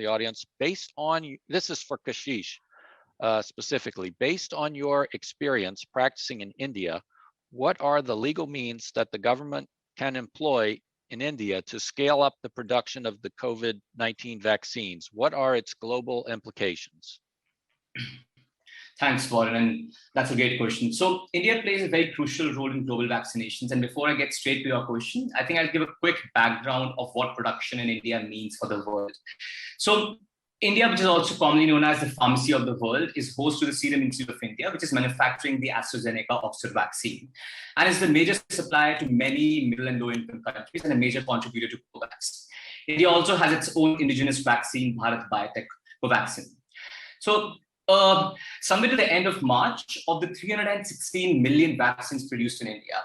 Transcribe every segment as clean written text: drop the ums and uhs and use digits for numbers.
audience. Based on, this is for Kashish specifically, based on your experience practicing in India, what are the legal means that the government can employ in India to scale up the production of the COVID-19 vaccines? What are its global implications? Thanks, Warren, and that's a great question. So India plays a very crucial role in global vaccinations. And before I get straight to your question, I think I'll give a quick background of what production in India means for the world. So India, which is also commonly known as the pharmacy of the world, is host to the Serum Institute of India, which is manufacturing the AstraZeneca Oxford vaccine, and is the major supplier to many middle and low-income countries and a major contributor to COVAX. India also has its own indigenous vaccine, Bharat Biotech Covaxin. So somewhere to the end of March, of the 316 million vaccines produced in India,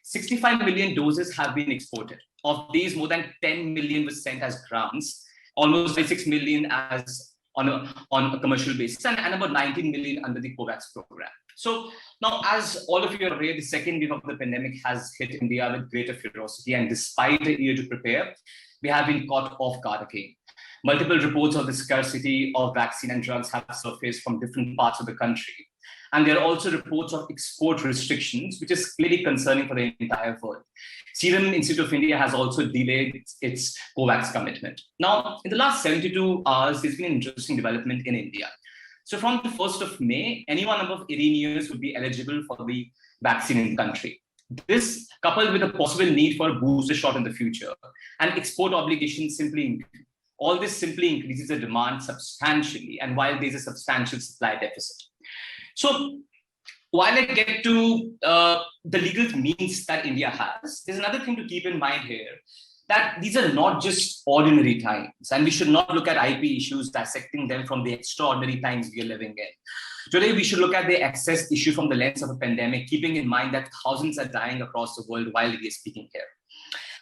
65 million doses have been exported. Of these, more than 10 million were sent as grants, almost 26 million as on a commercial basis, and about 19 million under the COVAX program. So now, as all of you are aware, the second wave of the pandemic has hit India with greater ferocity, and despite a year to prepare, we have been caught off guard again. Multiple reports of the scarcity of vaccine and drugs have surfaced from different parts of the country. And there are also reports of export restrictions, which is clearly concerning for the entire world. Serum Institute of India has also delayed its COVAX commitment. Now, in the last 72 hours, there's been an interesting development in India. So from the 1st of May, anyone above 18 years would be eligible for the vaccine in the country. This, coupled with a possible need for a booster shot in the future, and export obligations all this simply increases the demand substantially, and while there's a substantial supply deficit. So while I get to the legal means that India has, there's another thing to keep in mind here, that these are not just ordinary times, and we should not look at IP issues dissecting them from the extraordinary times we are living in. Today, we should look at the access issue from the lens of a pandemic, keeping in mind that thousands are dying across the world while we are speaking here.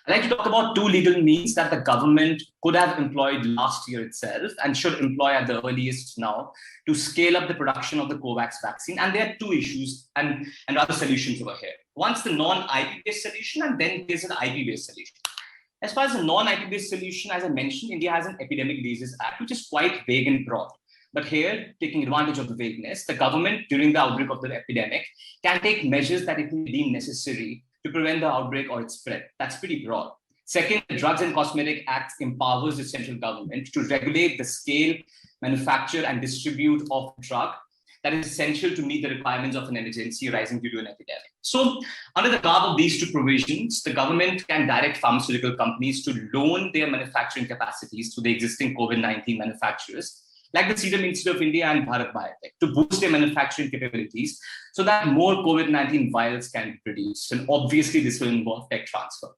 I'd like to talk about two legal means that the government could have employed last year itself and should employ at the earliest now to scale up the production of the COVAX vaccine. And there are two issues and other solutions over here. One's the non-IP-based solution, and then there's an IP-based solution. As far as the non-IP-based solution, as I mentioned, India has an Epidemic Diseases Act, which is quite vague and broad. But here, taking advantage of the vagueness, the government, during the outbreak of the epidemic, can take measures that it may deem necessary to prevent the outbreak or its spread. That's pretty broad. Second, the Drugs and Cosmetic Act empowers the central government to regulate the scale, manufacture, and distribute of drug that is essential to meet the requirements of an emergency arising due to an epidemic. So, under the garb of these two provisions, the government can direct pharmaceutical companies to loan their manufacturing capacities to the existing COVID-19 manufacturers, like the Serum Institute of India and Bharat Biotech, to boost their manufacturing capabilities so that more COVID-19 vials can be produced. And obviously, this will involve tech transfer.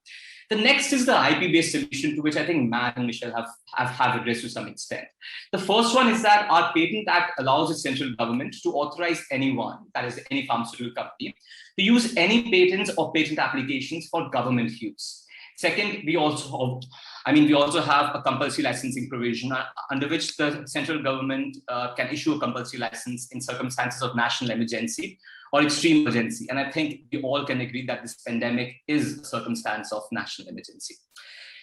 The next is the IP-based solution, to which I think Matt and Michelle have addressed to some extent. The first one is that our Patent Act allows the central government to authorize anyone, that is any pharmaceutical company, to use any patents or patent applications for government use. Second, we also have a compulsory licensing provision under which the central government can issue a compulsory license in circumstances of national emergency or extreme emergency. And I think we all can agree that this pandemic is a circumstance of national emergency.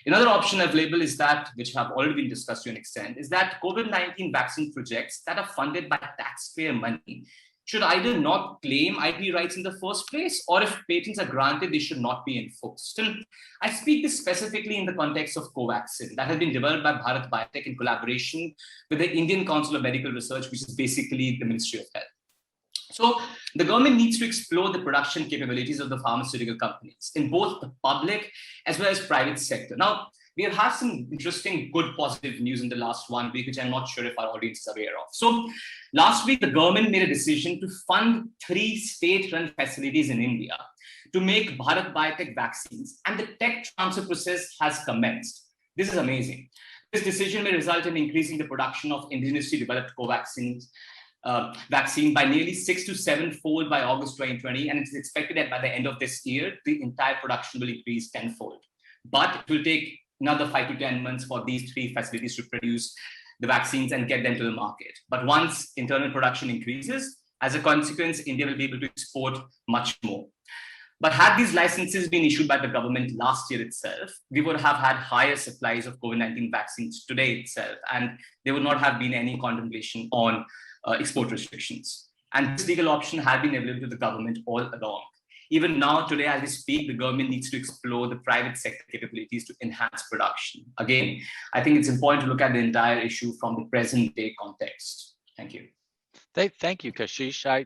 Another option available is that, which have already been discussed to an extent, is that COVID-19 vaccine projects that are funded by taxpayer money should either not claim IP rights in the first place, or if patents are granted, they should not be enforced. And I speak this specifically in the context of Covaxin that has been developed by Bharat Biotech in collaboration with the Indian Council of Medical Research, which is basically the Ministry of Health. So the government needs to explore the production capabilities of the pharmaceutical companies in both the public as well as private sector. Now, we have had some interesting, good, positive news in the last 1 week, which I'm not sure if our audience is aware of. So last week, the government made a decision to fund 3 state-run facilities in India to make Bharat Biotech vaccines, and the tech transfer process has commenced. This is amazing. This decision may result in increasing the production of indigenously developed Covaxin vaccine by nearly 6 to 7-fold by August 2020, and it's expected that by the end of this year, the entire production will increase 10-fold. But it will take another 5 to 10 months for these 3 facilities to produce the vaccines and get them to the market. But once internal production increases, as a consequence, India will be able to export much more. But had these licenses been issued by the government last year itself, we would have had higher supplies of COVID-19 vaccines today itself, and there would not have been any contemplation on export restrictions. And this legal option had been available to the government all along. Even now, today, as we speak, the government needs to explore the private sector capabilities to enhance production. Again, I think it's important to look at the entire issue from the present day context. Thank you. Thank you, Kashish.